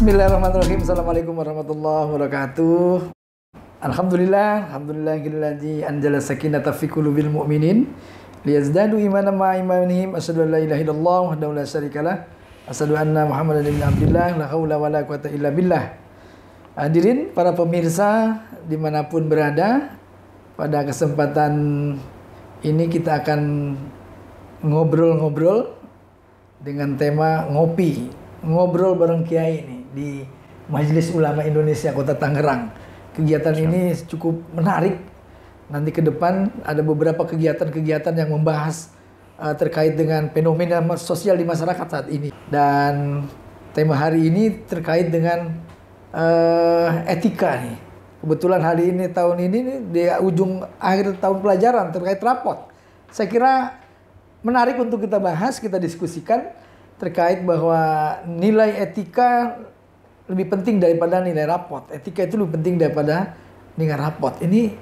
Bismillahirrahmanirrahim. Assalamualaikum warahmatullahi wabarakatuh. Alhamdulillah anjala sakinata fi qulubil mu'minin liyazdadu imanan ma'a imanihim. Asyhadu an la ilaha illallah wahdahu la syarikalah. Asyhadu anna Muhammadan ibnu Abdillah la haula wala quwata illa billah. Hadirin para pemirsa dimanapun berada, pada kesempatan ini kita akan ngobrol-ngobrol dengan tema ngobrol bareng Kiai ini di Majelis Ulama Indonesia Kota Tangerang. Kegiatan ini cukup menarik. Nanti ke depan ada beberapa kegiatan-kegiatan yang membahas terkait dengan fenomena sosial di masyarakat saat ini. Dan tema hari ini terkait dengan etika nih. Kebetulan hari ini tahun ini nih, di ujung akhir tahun pelajaran terkait rapot. Saya kira menarik untuk kita bahas, kita diskusikan terkait bahwa nilai etika lebih penting daripada nilai rapot. Etika itu lebih penting daripada nilai rapot. Ini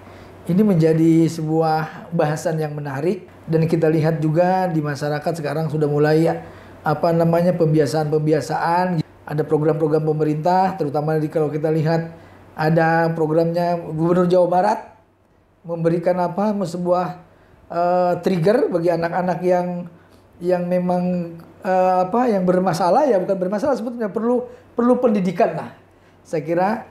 menjadi sebuah bahasan yang menarik, dan kita lihat juga di masyarakat sekarang sudah mulai pembiasaan-pembiasaan. Ada program-program pemerintah, terutama kalau kita lihat ada programnya Gubernur Jawa Barat memberikan sebuah trigger bagi anak-anak yang memang yang bermasalah, ya bukan bermasalah sebetulnya, perlu pendidikan lah. Saya kira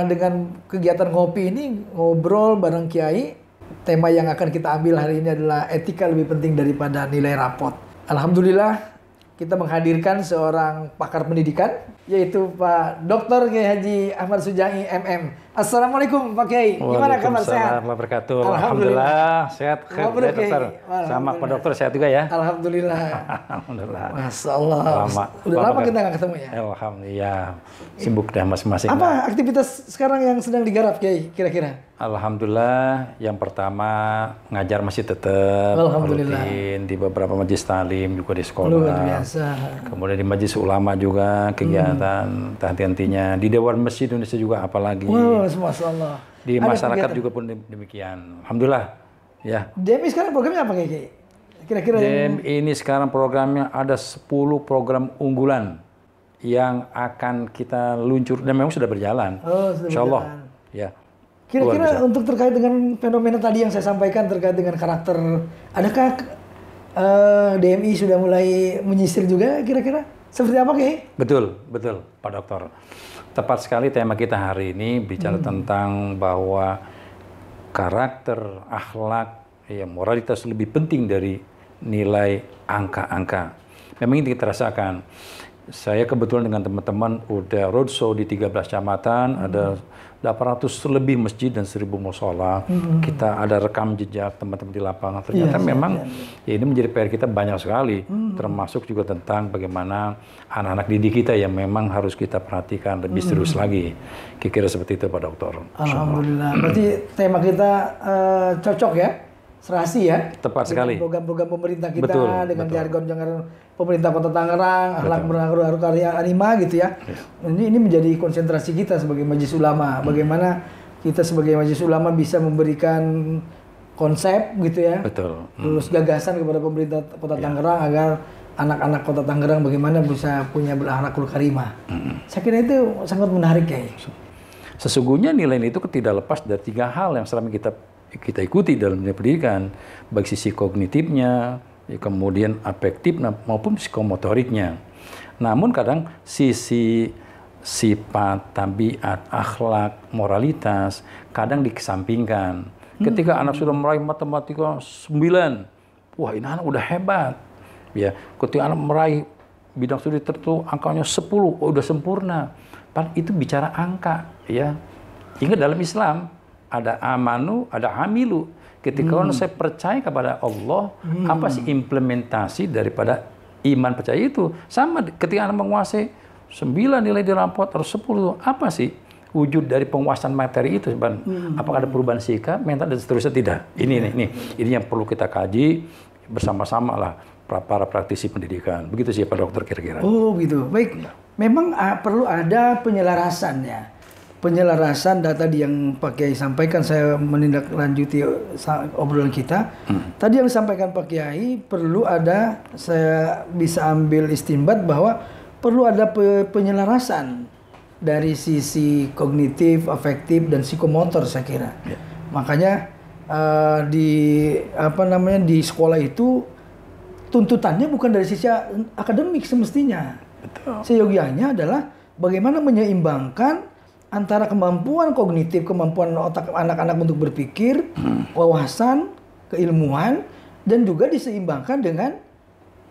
dengan kegiatan ngopi ini, ngobrol bareng Kiai, tema yang akan kita ambil hari ini adalah etika lebih penting daripada nilai rapot. Alhamdulillah kita menghadirkan seorang pakar pendidikan, yaitu Pak Dr. Kiai Haji Ahmad Sujai MM. Assalamualaikum Pak Kiai, gimana kabar, sehat? Waalaikumsalam warahmatullahi wabarakatuh. Alhamdulillah sehat, dokter. Sama Pak Dokter sehat juga ya? Alhamdulillah. Alhamdulillah. Masya Allah. Udah lama kita nggak ketemu ya? Alhamdulillah. Sibuk dah masing-masing. Apa aktivitas sekarang yang sedang digarap Kiai kira-kira? Alhamdulillah, yang pertama ngajar masih tetap rutin di beberapa majelis talim, juga di sekolah. Luar biasa. Kemudian di majelis ulama juga kegiatan henti-hentinya. Di Dewan Masjid Indonesia juga apalagi. Masya Allah. Di masyarakat juga pun demikian. Alhamdulillah. Ya. DMI sekarang programnya apa Kiai? Kira-kira DMI ini sekarang programnya ada 10 program unggulan yang akan kita luncur dan memang sudah berjalan. Insya Allah. Ya. Kira-kira untuk terkait dengan fenomena tadi yang saya sampaikan terkait dengan karakter, adakah DMI sudah mulai menyisir juga kira-kira? Seperti apa Kiai? Betul Pak Dokter. Tepat sekali tema kita hari ini bicara tentang bahwa karakter, akhlak, moralitas lebih penting dari nilai angka-angka. Memang ini kita rasakan. Saya kebetulan dengan teman-teman udah roadshow di 13 kecamatan, ada 800 lebih masjid dan 1000 mushola. Kita ada rekam jejak teman-teman di lapangan. Ternyata ya ini menjadi PR kita banyak sekali. Termasuk juga tentang bagaimana anak-anak didik kita yang memang harus kita perhatikan lebih serius lagi. Kira-kira seperti itu Pak Dokter. Alhamdulillah. Berarti tema kita cocok ya? Serasi ya? Tepat sekali. Program-program pemerintah kita dengan jargon-jargon pemerintah Kota Tangerang, akhlak bernaruh karya anima gitu ya. Ini menjadi konsentrasi kita sebagai Majelis Ulama. Bagaimana kita sebagai Majelis Ulama bisa memberikan konsep gitu ya. Terus gagasan kepada pemerintah Kota Tangerang agar anak-anak Kota Tangerang bagaimana bisa punya berakhlakul karimah. Saya kira itu sangat menarik ya. Sesungguhnya nilai itu tidak lepas dari 3 hal yang selama kita ikuti dalam dunia pendidikan, baik sisi kognitifnya, kemudian afektif maupun psikomotoriknya. Namun kadang sisi sifat, tabiat, akhlak, moralitas kadang dikesampingkan. Ketika anak sudah meraih matematika 9, wah ini anak udah hebat. Ya, ketika anak meraih bidang studi tertentu angkanya 10, udah sempurna. Padahal itu bicara angka, ya. Ingat dalam Islam ada amanu, ada amilu. Ketika saya percaya kepada Allah, apa sih implementasi daripada iman percaya itu? Sama ketika Anda menguasai 9 nilai di rapot atau 10, apa sih wujud dari penguasaan materi itu? Apakah ada perubahan sikap, mental, dan seterusnya? Tidak. Ini yang perlu kita kaji bersama-sama lah para praktisi pendidikan. Begitu sih Pak Dokter kira-kira. Oh gitu. Baik. Memang perlu ada penyelarasan ya. Penyelarasan data yang Pak Kiai sampaikan, saya menindaklanjuti obrolan kita. Tadi yang disampaikan Pak Kiai perlu ada, saya bisa ambil istinbat bahwa perlu ada penyelarasan dari sisi kognitif, afektif, dan psikomotor saya kira. Ya. Makanya di sekolah itu tuntutannya bukan dari sisi akademik semestinya. Betul. Seyogianya adalah bagaimana menyeimbangkan antara kemampuan kognitif, kemampuan otak anak-anak untuk berpikir, wawasan, keilmuan, dan juga diseimbangkan dengan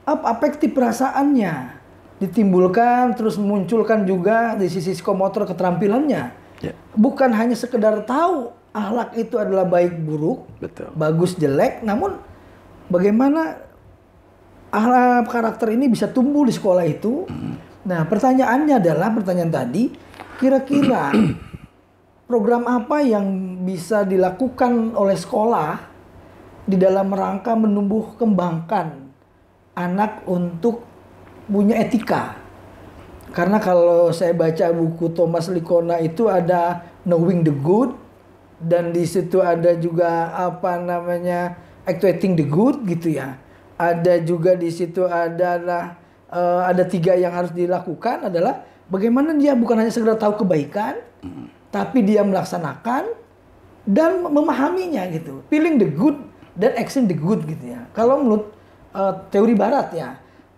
afektif perasaannya. Ditimbulkan, terus memunculkan juga di sisi psikomotor keterampilannya. Ya. Bukan hanya sekedar tahu akhlak itu adalah baik buruk, betul, bagus jelek, namun bagaimana akhlak karakter ini bisa tumbuh di sekolah itu. Nah, pertanyaannya adalah pertanyaan tadi, kira-kira program apa yang bisa dilakukan oleh sekolah di dalam rangka menumbuh kembangkan anak untuk punya etika. Karena kalau saya baca buku Thomas Lickona itu ada Knowing the Good, dan di situ ada juga Actuating the Good gitu ya. Ada juga di situ ada 3 yang harus dilakukan adalah bagaimana dia bukan hanya sekedar tahu kebaikan, tapi dia melaksanakan dan memahaminya gitu. Feeling the good dan acting the good gitu ya. Kalau menurut teori barat ya.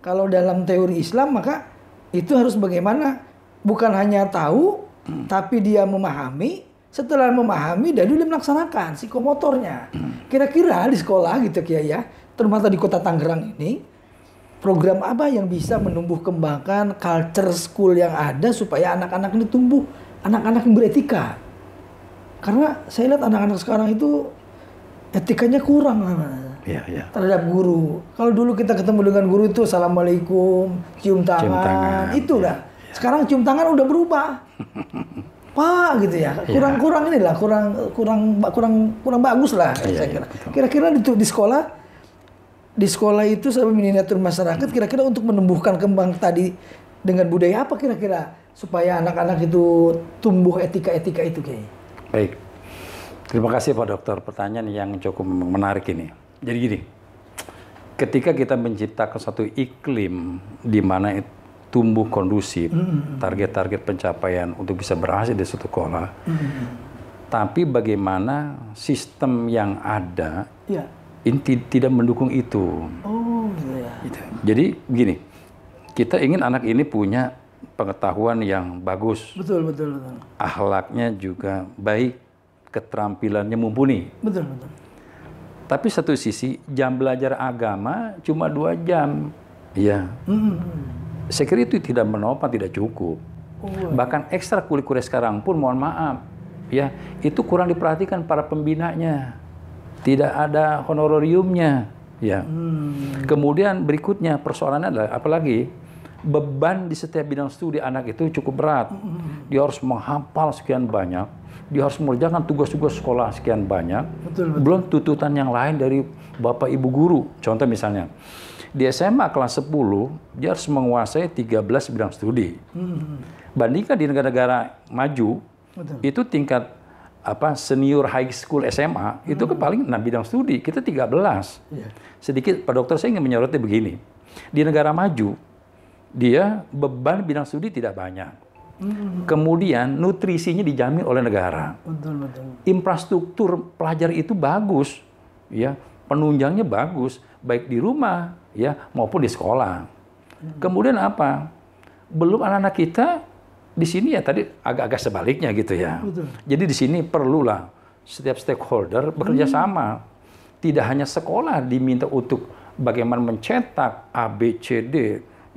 Kalau dalam teori Islam maka itu harus bagaimana bukan hanya tahu, tapi dia memahami. Setelah memahami dan dia melaksanakan psikomotornya. Kira-kira di sekolah gitu ya, terutama di Kota Tangerang ini, program apa yang bisa menumbuh kembangkan culture school yang ada supaya anak-anak ini tumbuh anak-anak yang beretika. Karena saya lihat anak-anak sekarang itu etikanya kurang terhadap guru. Kalau dulu kita ketemu dengan guru itu assalamualaikum, cium tangan. Itulah. Ya. Sekarang cium tangan udah berubah. Pak gitu ya. Kurang bagus lah saya kira. Kira-kira di sekolah itu sampai miniatur masyarakat kira-kira untuk menumbuhkan kembang tadi dengan budaya apa kira-kira supaya anak-anak itu tumbuh etika-etika itu kayaknya. Baik. Terima kasih Pak Dokter, pertanyaan yang cukup menarik ini. Jadi gini, ketika kita menciptakan satu iklim di mana tumbuh kondusif, target-target pencapaian untuk bisa berhasil di suatu sekolah, tapi bagaimana sistem yang ada ini tidak mendukung itu. Oh, iya. Jadi begini, kita ingin anak ini punya pengetahuan yang bagus, betul. akhlaknya juga baik, keterampilannya mumpuni. Betul. Tapi satu sisi jam belajar agama cuma 2 jam, ya. Saya kira itu tidak menopang, tidak cukup. Bahkan ekstrakurikuler sekarang pun mohon maaf, ya itu kurang diperhatikan para pembinanya. Tidak ada honorariumnya, ya. Kemudian berikutnya persoalannya adalah apalagi beban di setiap bidang studi anak itu cukup berat. Dia harus menghafal sekian banyak, dia harus mengerjakan tugas-tugas sekolah sekian banyak. Betul. Belum tuntutan yang lain dari bapak ibu guru. Contoh misalnya, di SMA kelas 10, dia harus menguasai 13 bidang studi. Bandingkan di negara-negara maju, itu tingkat senior high school SMA, itu kan paling 6 bidang studi, kita 13. Sedikit, Pak Dokter, saya ingin menyoroti begini. Di negara maju, dia beban bidang studi tidak banyak. Kemudian nutrisinya dijamin oleh negara. Betul. Infrastruktur pelajar itu bagus, ya, penunjangnya bagus, baik di rumah, ya, maupun di sekolah. Kemudian apa? Belum anak-anak kita di sini ya tadi agak-agak sebaliknya gitu ya. Betul. Jadi di sini perlulah setiap stakeholder bekerja sama. Tidak hanya sekolah diminta untuk bagaimana mencetak A, B, C, D,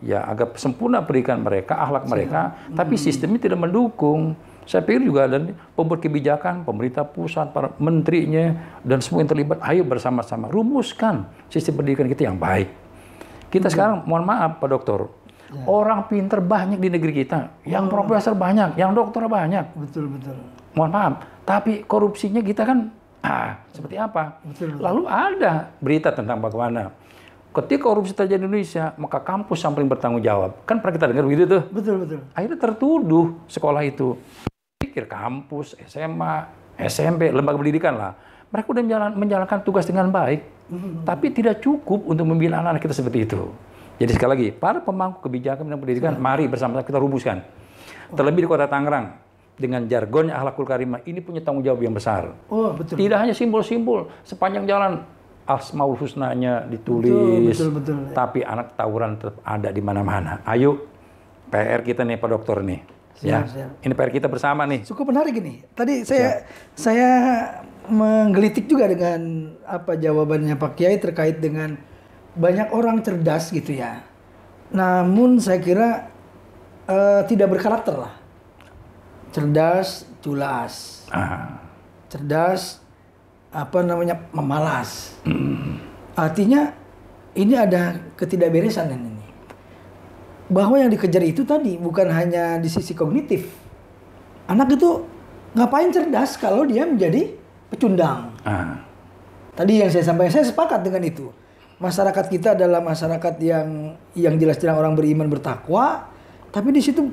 ya agar sempurna pendidikan mereka, akhlak mereka, tapi sistemnya tidak mendukung. Saya pikir juga ada pembuat kebijakan, pemerintah pusat, para menterinya, dan semua yang terlibat, ayo bersama-sama rumuskan sistem pendidikan kita yang baik. Kita sekarang, mohon maaf Pak Dokter, orang pinter banyak di negeri kita, yang profesor banyak, yang dokter banyak. Betul. Mohon maaf, tapi korupsinya kita kan, seperti apa? Betul. Lalu ada berita tentang bagaimana ketika korupsi terjadi di Indonesia, maka kampus yang paling bertanggung jawab. Kan pernah kita dengar begitu tuh? Betul. Akhirnya tertuduh sekolah itu. Pikir kampus, SMA, SMP, lembaga pendidikan lah. Mereka udah menjalankan tugas dengan baik. Tapi tidak cukup untuk membina anak-anak kita seperti itu. Jadi sekali lagi, para pemangku kebijakan dan pendidikan, mari bersama-sama kita rumuskan. Terlebih di Kota Tangerang, dengan jargonnya akhlakul karimah, ini punya tanggung jawab yang besar. Oh, betul. Tidak hanya simbol-simbol, sepanjang jalan Asmaul Husnanya ditulis, betul. tapi anak tawuran tetap ada di mana-mana. Ayo, PR kita nih Pak Dokter nih. Siap. Ini PR kita bersama nih. Cukup menarik ini. Tadi saya menggelitik juga dengan apa jawabannya Pak Kiai terkait dengan banyak orang cerdas gitu ya. Namun saya kira tidak berkarakter lah. Cerdas, culas. Cerdas, memalas. Artinya ini ada ketidakberesan ini. Bahwa yang dikejar itu tadi bukan hanya di sisi kognitif. Anak itu ngapain cerdas kalau dia menjadi pecundang. Tadi yang saya sampaikan, saya sepakat dengan itu. Masyarakat kita adalah masyarakat yang jelas-jelas orang beriman bertakwa, tapi di situ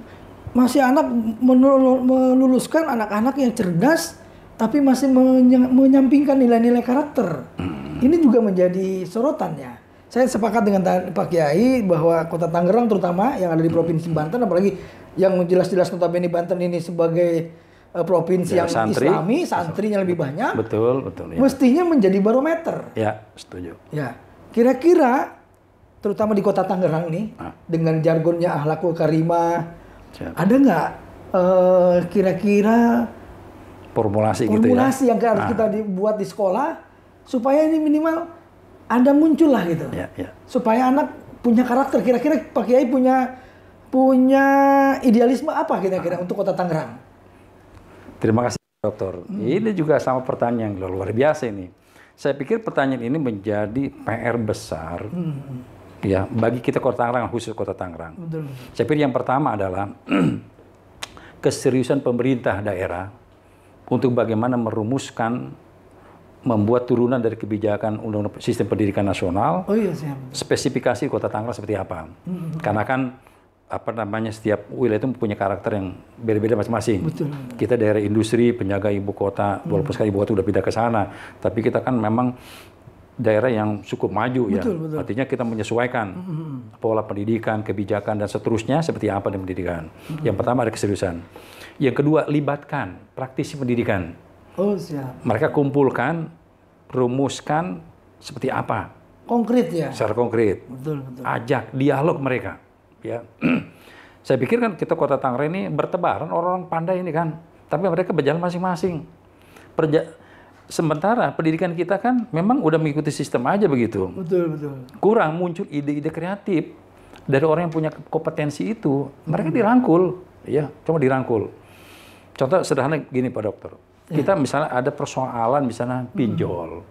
masih anak meluluskan anak-anak yang cerdas, tapi masih menyampingkan nilai-nilai karakter. Ini juga menjadi sorotannya. Saya sepakat dengan Pak Kiai bahwa Kota Tangerang terutama yang ada di Provinsi Banten, apalagi yang jelas-jelas notabene Banten ini sebagai provinsi yang Islami, santrinya lebih banyak. Betul. Ya. Mestinya menjadi barometer. Ya, setuju. Ya, kira-kira terutama di Kota Tangerang nih dengan jargonnya akhlakul karimah, ada nggak kira-kira formulasi yang harus kita dibuat di sekolah supaya ini minimal ada muncul lah gitu, supaya anak punya karakter. Kira-kira Pak Kiai punya idealisme apa kira-kira untuk Kota Tangerang? Terima kasih Dokter. Ini juga sama pertanyaan yang luar biasa ini. Saya pikir pertanyaan ini menjadi PR besar ya bagi kita Kota Tangerang, khusus Kota Tangerang. Betul. Saya pikir yang pertama adalah keseriusan pemerintah daerah untuk bagaimana merumuskan, membuat turunan dari kebijakan Undang-Undang Sistem Pendidikan Nasional, spesifikasi Kota Tangerang seperti apa. Karena kan setiap wilayah itu punya karakter yang beda-beda masing-masing. Kita daerah industri, penjaga ibu kota, walaupun sekarang ibu kota udah pindah ke sana, tapi kita kan memang daerah yang cukup maju. Betul. Artinya kita menyesuaikan pola pendidikan, kebijakan, dan seterusnya seperti apa di pendidikan. Yang pertama ada keseriusan. Yang kedua, libatkan praktisi pendidikan. Mereka kumpulkan, rumuskan seperti apa. Konkret ya? Secara konkret. Betul. Ajak dialog mereka. Ya. Saya pikir kan kita Kota Tangerang ini bertebaran orang-orang pandai ini kan. Tapi mereka berjalan masing-masing. Sementara pendidikan kita kan memang udah mengikuti sistem aja begitu. Betul. Kurang muncul ide-ide kreatif dari orang yang punya kompetensi itu. Mereka dirangkul. Ya, cuma dirangkul. Contoh sederhana gini Pak Dokter. Kita misalnya ada persoalan misalnya pinjol,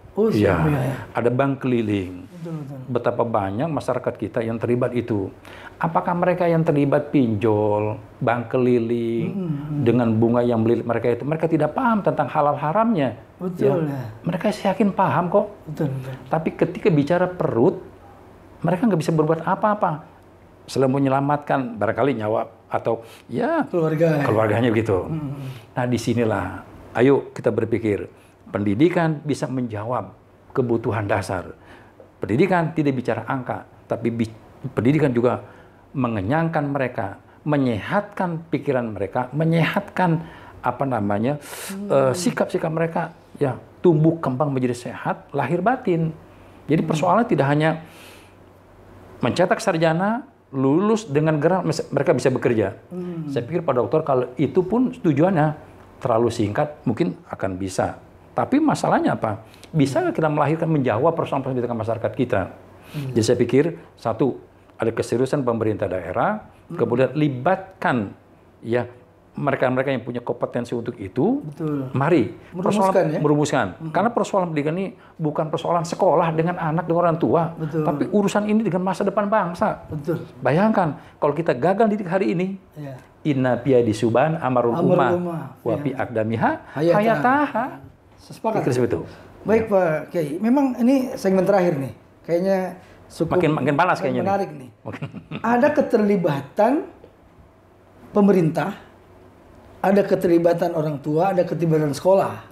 ada bank keliling. Betul. Betapa banyak masyarakat kita yang terlibat itu. Apakah mereka yang terlibat pinjol, bank keliling dengan bunga yang melilit mereka itu, mereka tidak paham tentang halal haramnya? Betul. Mereka yakin paham kok. Betul. Tapi ketika bicara perut, mereka nggak bisa berbuat apa-apa selain menyelamatkan barangkali nyawa atau keluarganya begitu. Nah disinilah. Ayo kita berpikir, pendidikan bisa menjawab kebutuhan dasar. Pendidikan tidak bicara angka, tapi pendidikan juga mengenyangkan mereka, menyehatkan pikiran mereka, menyehatkan sikap-sikap mereka, ya tumbuh kembang menjadi sehat, lahir batin. Jadi persoalannya tidak hanya mencetak sarjana, lulus dengan gerak mereka bisa bekerja. Saya pikir Pak Dokter kalau itu pun tujuannya terlalu singkat mungkin akan bisa. Tapi masalahnya apa? Bisa kita melahirkan menjawab persoalan pendidikan masyarakat kita. Jadi saya pikir satu, ada keseriusan pemerintah daerah, kemudian libatkan ya mereka-mereka yang punya kompetensi untuk itu. Betul. Mari merumuskan. Karena persoalan pendidikan ini bukan persoalan sekolah dengan anak dengan orang tua, tapi urusan ini dengan masa depan bangsa. Betul. Bayangkan kalau kita gagal didik hari ini. Inna biadi suban amarul ummah wa bi aqdamiha hayataha. Sepakat. Betul. Baik Pak Kiai, memang ini segmen terakhir nih. Kayaknya makin panas kayaknya. Menarik nih. Ada keterlibatan pemerintah, ada keterlibatan orang tua, ada keterlibatan sekolah.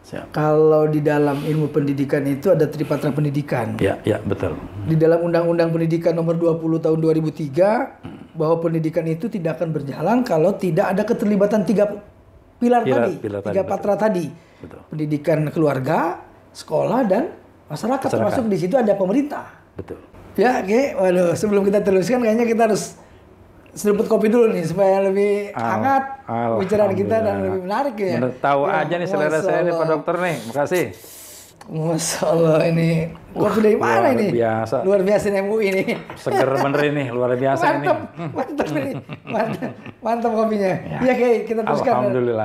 Siap. Kalau di dalam ilmu pendidikan itu ada tripatra pendidikan. Ya, ya, betul. Di dalam Undang-Undang Pendidikan Nomor 20 Tahun 2003 bahwa pendidikan itu tidak akan berjalan kalau tidak ada keterlibatan tiga pilar tadi, tiga patra tadi. Betul. Pendidikan keluarga, sekolah, dan masyarakat. Termasuk di situ ada pemerintah. Betul. Ya, oke. Waduh, sebelum kita teruskan kayaknya kita harus sedikit kopi dulu nih supaya lebih hangat bicara kita dan lebih menarik ya. Tahu aja nih selera saya nih Pak Dokter nih. Makasih. Masya Allah, ini kopi dari mana ini? Biasa. Luar biasa nih MUI ini. Seger bener ini, luar biasa mantap, ini. Mantap ini. Mantap kopinya. Ya, kayak kita teruskan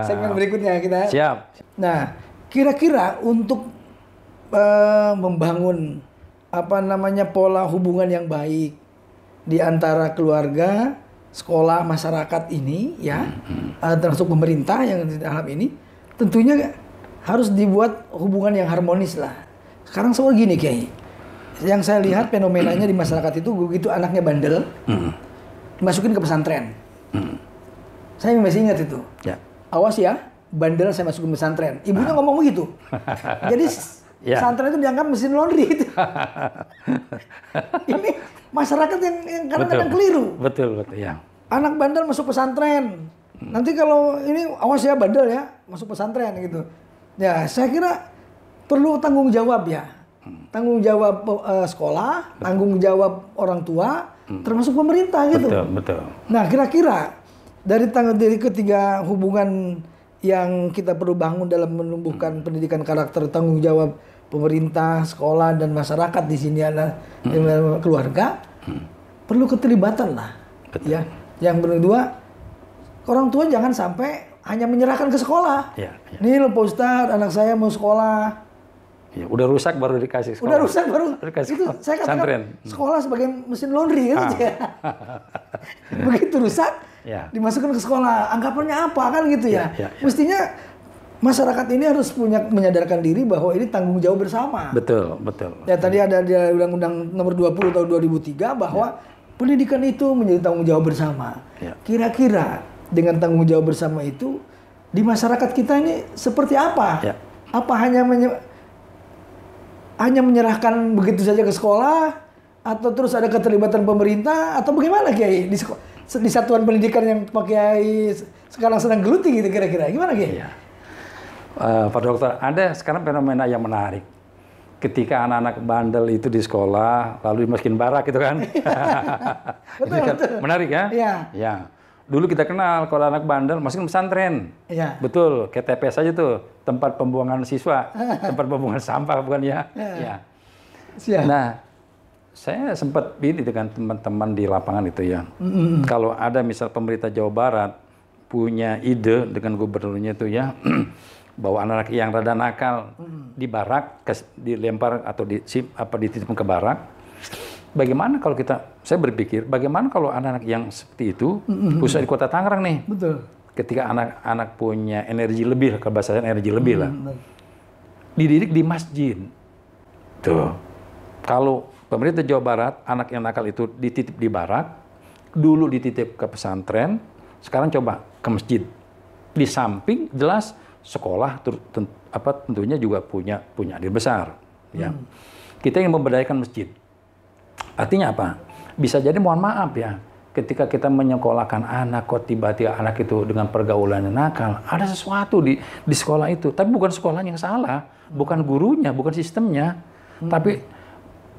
segmen berikutnya kita. Siap. Nah, kira-kira untuk membangun pola hubungan yang baik di antara keluarga, sekolah, masyarakat ini ya, termasuk pemerintah yang di dalam ini, tentunya harus dibuat hubungan yang harmonis lah. Sekarang soal gini Kiai, yang saya lihat fenomenanya di masyarakat itu begitu anaknya bandel, dimasukin ke pesantren. Saya masih ingat itu. Ya. Awas ya, bandel saya masukin pesantren. Ibunya ngomong begitu. Jadi pesantren itu dianggap mesin laundry itu. Ini masyarakat yang kadang-kadang keliru. Betul, ya. Anak bandel masuk pesantren. Nanti kalau ini awas ya bandel ya, masuk pesantren gitu. Ya, saya kira perlu tanggung jawab ya. Tanggung jawab sekolah, tanggung jawab orang tua, termasuk pemerintah gitu. Betul. Nah, kira-kira dari ketiga hubungan yang kita perlu bangun dalam menumbuhkan pendidikan karakter, tanggung jawab pemerintah, sekolah, dan masyarakat di sini adalah keluarga, perlu keterlibatan lah. Betul. Ya. Yang kedua, orang tua jangan sampai hanya menyerahkan ke sekolah. Ya. Nih lo Pak Ustadz, anak saya mau sekolah. Ya, udah rusak baru dikasih sekolah. Udah rusak baru dikasih itu saya katakan sekolah sebagai mesin laundry kan ya. Begitu rusak, dimasukkan ke sekolah. Anggapannya apa kan gitu ya. Mestinya masyarakat ini harus menyadarkan diri bahwa ini tanggung jawab bersama. Betul. Ya tadi ada di Undang-Undang Nomor 20 Tahun 2003 bahwa pendidikan itu menjadi tanggung jawab bersama. Kira-kira dengan tanggung jawab bersama itu di masyarakat kita ini seperti apa? Apa hanya menyerahkan begitu saja ke sekolah, atau terus ada keterlibatan pemerintah, atau bagaimana Kiai di satuan pendidikan yang Pak Kiai sekarang sedang geluti gitu kira-kira? Gimana Kiai? Pak Dokter, ada sekarang fenomena yang menarik. Ketika anak-anak bandel itu di sekolah, lalu dimasukin barak gitu kan. Betul. Menarik ya? Ya. Dulu kita kenal kalau anak bandel masukin pesantren. Iya. Betul, kayak TPS aja tuh, tempat pembuangan siswa, tempat pembuangan sampah bukan ya? Ya. Nah, saya sempat ini dengan teman-teman di lapangan itu ya. Kalau ada misal pemerintah Jawa Barat punya ide dengan gubernurnya itu ya, bahwa anak-anak yang rada nakal di barak, dilempar atau dititipkan ke barak. Bagaimana kalau saya berpikir, bagaimana kalau anak-anak yang seperti itu, khususnya di kota Tangerang nih, ketika anak-anak punya energi lebih, bahasa energi lebih lah, dididik di masjid. Tuh, kalau pemerintah Jawa Barat, anak yang nakal itu dititip di barak, dulu dititip ke pesantren, sekarang coba ke masjid. Di samping jelas sekolah tentunya juga punya andil besar. Ya. Kita ingin memberdayakan masjid. Artinya apa? Bisa jadi mohon maaf ya, ketika kita menyekolahkan anak, kok tiba-tiba anak itu dengan pergaulannya nakal, ada sesuatu di sekolah itu. Tapi bukan sekolahnya yang salah, bukan gurunya, bukan sistemnya, tapi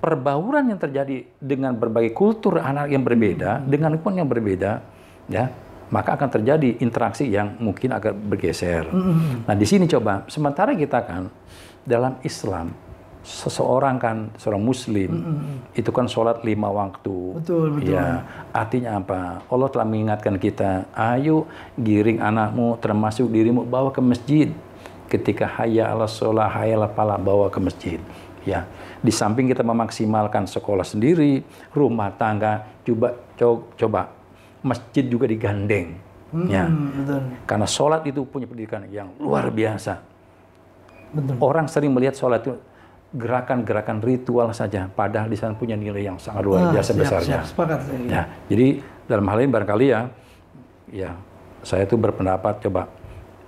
perbauran yang terjadi dengan berbagai kultur anak yang berbeda, dengan lingkungan yang berbeda, ya, maka akan terjadi interaksi yang mungkin agak bergeser. Nah, di sini coba, sementara kita kan dalam Islam, seorang Muslim itu kan sholat 5 waktu. Betul. Ya, artinya apa? Allah telah mengingatkan kita, ayo giring anakmu termasuk dirimu bawa ke masjid. Ketika hayya 'alas sholah, hayya 'alal falah, bawa ke masjid. Ya, di samping kita memaksimalkan sekolah sendiri, rumah tangga, coba masjid juga digandeng. Ya. Betul. Karena sholat itu punya pendidikan yang luar biasa. Betul. Orang sering melihat sholat itu gerakan-gerakan ritual saja, padahal di sana punya nilai yang sangat luar biasa besarnya. Sepakat. Ya, jadi dalam hal ini barangkali ya saya tuh berpendapat coba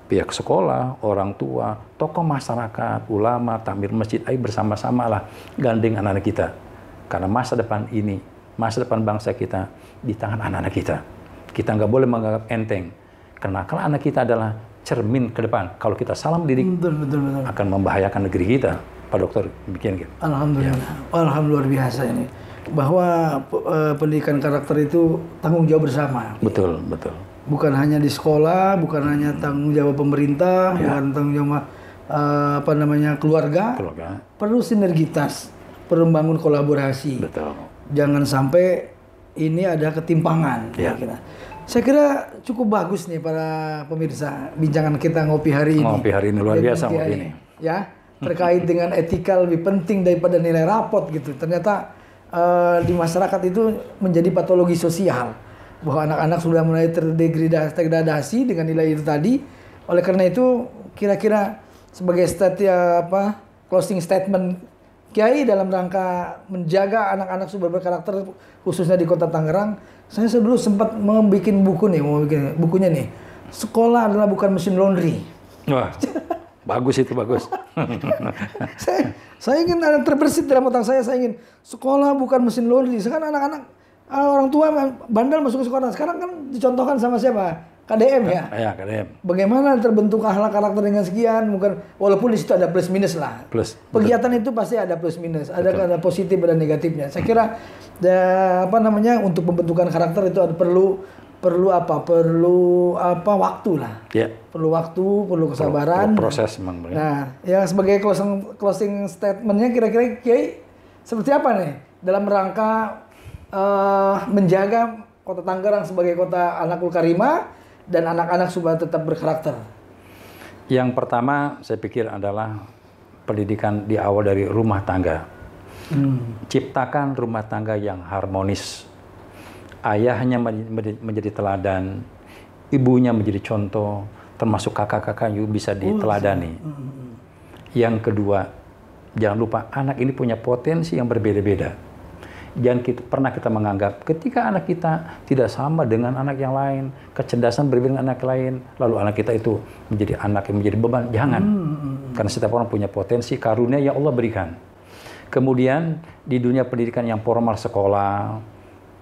pihak sekolah, orang tua, tokoh masyarakat, ulama, takmir masjid, ayo bersama-sama lah gandeng anak-anak kita. Karena masa depan ini, masa depan bangsa kita di tangan anak-anak kita. Kita nggak boleh menganggap enteng. Karena kalau anak kita adalah cermin ke depan. Kalau kita salah mendidik, betul. akan membahayakan negeri kita. Pak Dokter, bikin gitu. Alhamdulillah. Alhamdulillah biasa ini. Bahwa pendidikan karakter itu tanggung jawab bersama. Betul. Bukan hanya di sekolah, bukan hanya tanggung jawab pemerintah, bukan tanggung jawab keluarga. Perlu sinergitas, perlu membangun kolaborasi. Betul. Jangan sampai ini ada ketimpangan. Saya kira cukup bagus nih para pemirsa bincangan kita ngopi hari ini. Ngopi hari ini luar biasa ngopi ini. Ya, terkait dengan etika lebih penting daripada nilai rapot gitu. Ternyata di masyarakat itu menjadi patologi sosial. Bahwa anak-anak sudah mulai terdegradasi dengan nilai itu tadi. Oleh karena itu, kira-kira sebagai closing statement Kiai dalam rangka menjaga anak-anak super berkarakter khususnya di Kota Tangerang, saya dulu sempat membuat bukunya nih. Sekolah adalah bukan mesin laundry. Wah, bagus itu, bagus. saya ingin ada terbersit dalam otak saya ingin sekolah bukan mesin laundry. Sekarang anak-anak orang tua bandel masuk ke sekolah. Sekarang kan dicontohkan sama siapa? KDM ya? Ya, KDM. Bagaimana terbentuk akhlak karakter dengan sekian? Walaupun di situ ada plus minus lah. Kegiatan itu pasti ada plus minus. Ada positif dan negatifnya. Saya kira untuk pembentukan karakter itu perlu waktu lah. Ya. Perlu waktu, perlu kesabaran. Perlu proses memang. Nah, ya sebagai closing statementnya kira-kira Kiai seperti apa nih dalam rangka menjaga Kota Tangerang sebagai kota Akhlakul Karimah dan anak-anak supaya tetap berkarakter? Yang pertama saya pikir adalah pendidikan di awal dari rumah tangga. Ciptakan rumah tangga yang harmonis. Ayahnya menjadi teladan, ibunya menjadi contoh, termasuk kakak-kakak juga bisa diteladani. Yang kedua, jangan lupa anak ini punya potensi yang berbeda-beda. Jangan pernah kita menganggap ketika anak kita tidak sama dengan anak yang lain, kecerdasan berbeda dengan anak lain, lalu anak kita itu menjadi anak yang menjadi beban. Jangan. Karena setiap orang punya potensi, karunia yang Allah berikan. Kemudian di dunia pendidikan yang formal sekolah,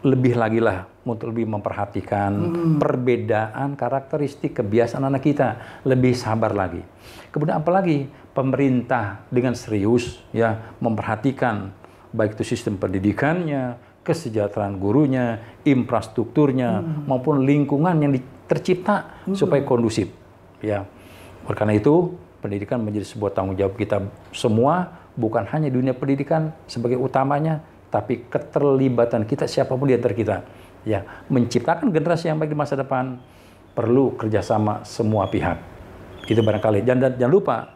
lebih lagi lah untuk lebih memperhatikan perbedaan karakteristik kebiasaan anak kita, lebih sabar lagi. Kemudian apalagi pemerintah dengan serius ya memperhatikan baik itu sistem pendidikannya, kesejahteraan gurunya, infrastrukturnya, maupun lingkungan yang tercipta supaya kondusif. Ya, oleh karena itu pendidikan menjadi sebuah tanggung jawab kita semua, bukan hanya dunia pendidikan sebagai utamanya, tapi keterlibatan kita siapapun di antara kita. Ya, menciptakan generasi yang baik di masa depan perlu kerjasama semua pihak. Itu barangkali. Jangan lupa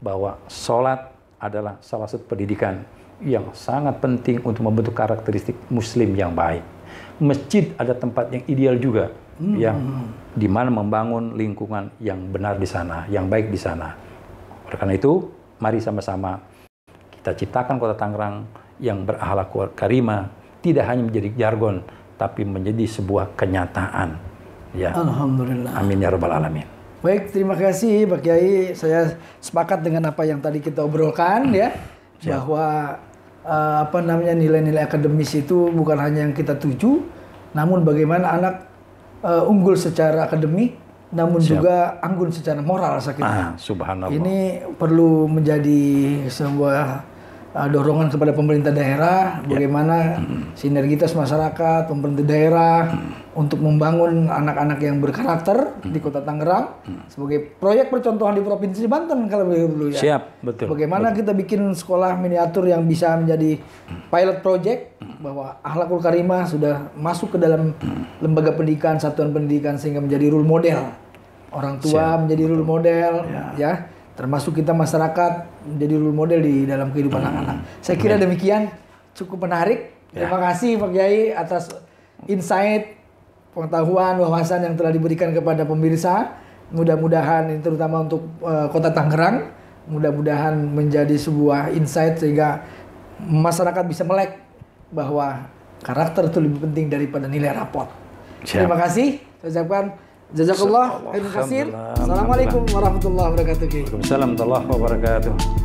bahwa sholat adalah salah satu pendidikan yang sangat penting untuk membentuk karakteristik Muslim yang baik. Masjid ada tempat yang ideal juga, yang di mana membangun lingkungan yang benar di sana, yang baik di sana. Oleh karena itu, mari sama-sama kita ciptakan Kota Tangerang yang berakhlak karimah, tidak hanya menjadi jargon, tapi menjadi sebuah kenyataan. Ya. Alhamdulillah. Amin ya rabbal alamin. Baik, terima kasih Pak Kiai. Saya sepakat dengan apa yang tadi kita obrolkan ya, bahwa nilai-nilai akademis itu bukan hanya yang kita tuju, namun bagaimana anak unggul secara akademik, namun juga anggun secara moral. Saya kira. Subhanallah. Ini perlu menjadi sebuah dorongan kepada pemerintah daerah, bagaimana sinergitas masyarakat, pemerintah daerah untuk membangun anak-anak yang berkarakter di Kota Tangerang sebagai proyek percontohan di Provinsi Banten kalau dulu ya. Siap, betul. Bagaimana kita bikin sekolah miniatur yang bisa menjadi pilot project bahwa akhlakul karimah sudah masuk ke dalam lembaga pendidikan, satuan pendidikan sehingga menjadi role model. Orang tua menjadi role model ya. Termasuk kita masyarakat menjadi role model di dalam kehidupan anak-anak. Saya kira demikian, cukup menarik. Terima kasih Pak Kiai atas insight, pengetahuan, wawasan yang telah diberikan kepada pemirsa. Mudah-mudahan ini terutama untuk Kota Tangerang, mudah-mudahan menjadi sebuah insight sehingga masyarakat bisa melek bahwa karakter itu lebih penting daripada nilai rapot. Terima kasih. Saya ucapkan Jazakallah khairan katsir. Assalamualaikum warahmatullahi wabarakatuh. Waalaikumsalam warahmatullahi wabarakatuh.